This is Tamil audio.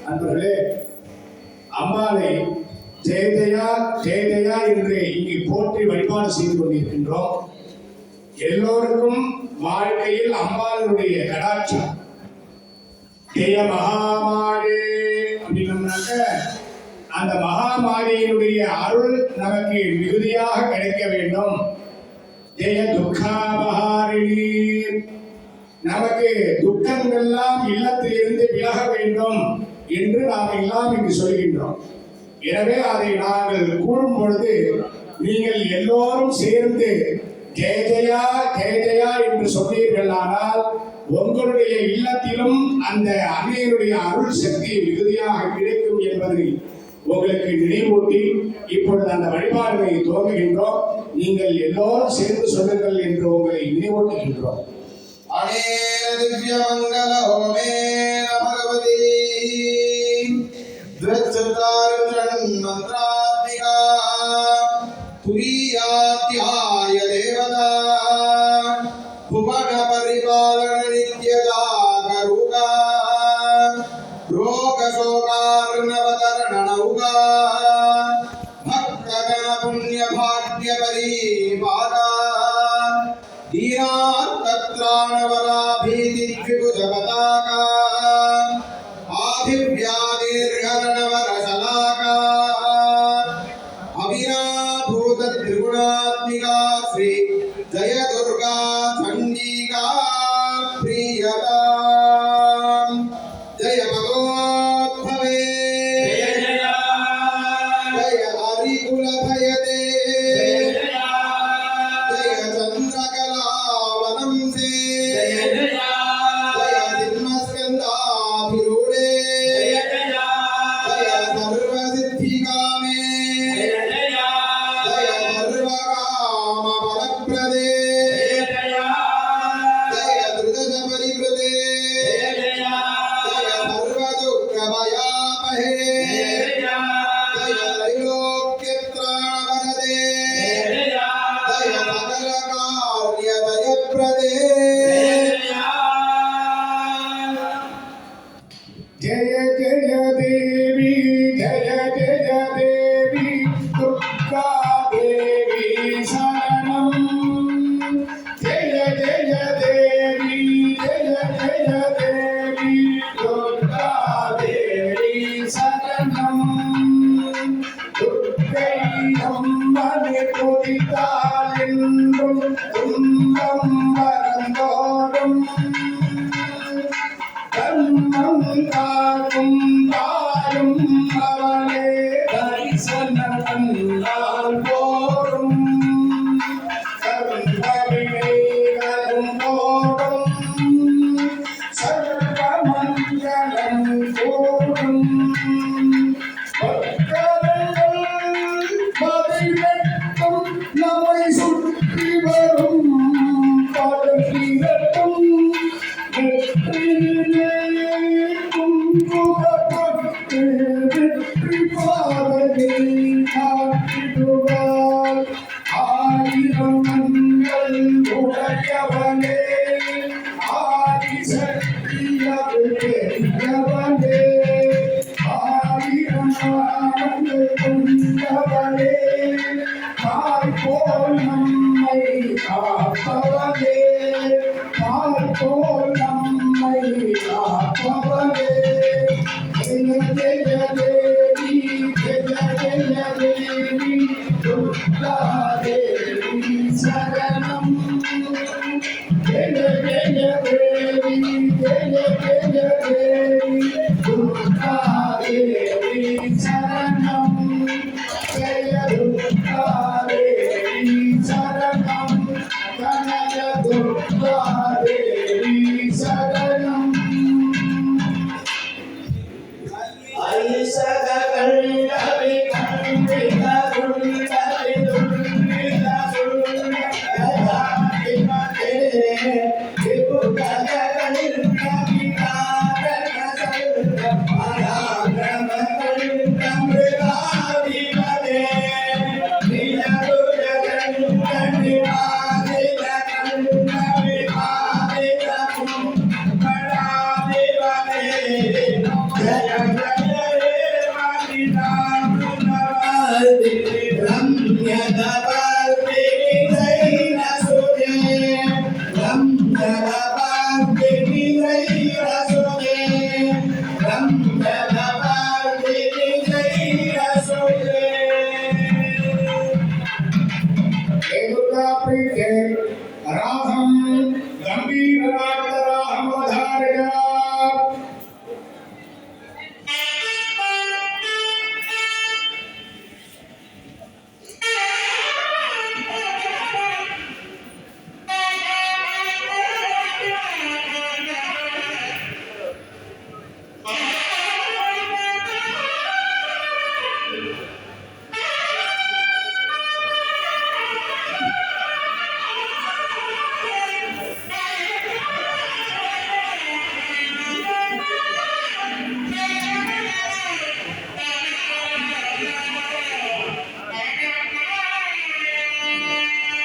அன்பர்களே, அம்பாளை ஜெய ஜெயா ஜெய ஜெயா என்று இங்கு போற்றி வழிபாடு செய்து கொண்டிருக்கின்றோம். எல்லோருக்கும் வாழ்க்கையில் அம்பாளுடைய கடாட்சம் ஜெய மகாமாரி அப்படின்னோம்னாக்க அந்த மகாமாரியினுடைய அருள் நமக்கு மிகுதியாக கிடைக்க வேண்டும். ஜெய துக்காபஹாரிணி, நமக்கு துக்கங்கள்லாம் இல்லத்திலிருந்து விலக வேண்டும் என்று நாம் எல்லாம் இங்கு சொல்கின்றோம். எனவே அதை நாங்கள் கூறும் பொழுது நீங்கள் எல்லோரும் சேர்ந்து ஜெய ஜெயா ஜெய ஜெயா என்று சொன்னீர்கள். ஆனால் உங்களுடைய இல்லத்திலும் அந்த அன்னையனுடைய அருள் சக்தி மிகுதியாக கிடைக்கும் என்பதை உங்களுக்கு நினைவூட்டி இப்பொழுது அந்த வழிபாடுகளை துவங்குகின்றோம். நீங்கள் எல்லோரும் சேர்ந்து சொல்லுங்கள் என்று உங்களை நினைவூட்டுகின்றோம். அனேன திவ்ய மங்கள ஹோமேன பகவதி த்வத்சதாருஷன் மந்த்ராத்மிகா துரியாத்யாய தேவதா புவன பரிபாலன நித்ய ஜாகருகா ரோக சோகார்ணவதரண நௌகா பக்தகண புண்ணிய பாக்ய பரிபாலா दीनात्तत्राणवराभीतिद्विभुजपताका आदिव्याधिर्हरणवरशलाका अविनाभूतत्रिगुणात्मिका श्री जय दुर्गा चण्डिका प्रियता जय भगवोद्भवे जय हरिकुलभयते जय जय देवी जय जय देवी दुर्गा देवी शरणं जय जय देवी जय जय देवी दुर्गा देवी शरणं दुर्गै अम्मने कोदितालिन्नुं तुंगं वरन्दोडुं காக்கும் தாயும் அவளே தரிசனம் கண்டால் போரும் கருந்தவினைகளும் போடும் சர்வ மங்களம் கூடும் பக்தர்கள் பதினெட்டும் நம்மை சுற்றி வரும் படுகிறட்டும் வெற்றியிலே வெற்றி பாதையை காட்டிடுவார். ஆயிரம் மங்கள் உடையவனே ஆதிசக்தியது பெரியவனே ஆயிரம் நாமங்கள் கொண்டவனே தாய் போல் நம்மை காப்பவனே தாய் போல் நம்மை காப்பவனே जय जय देवी जय जय देवी दुर्गा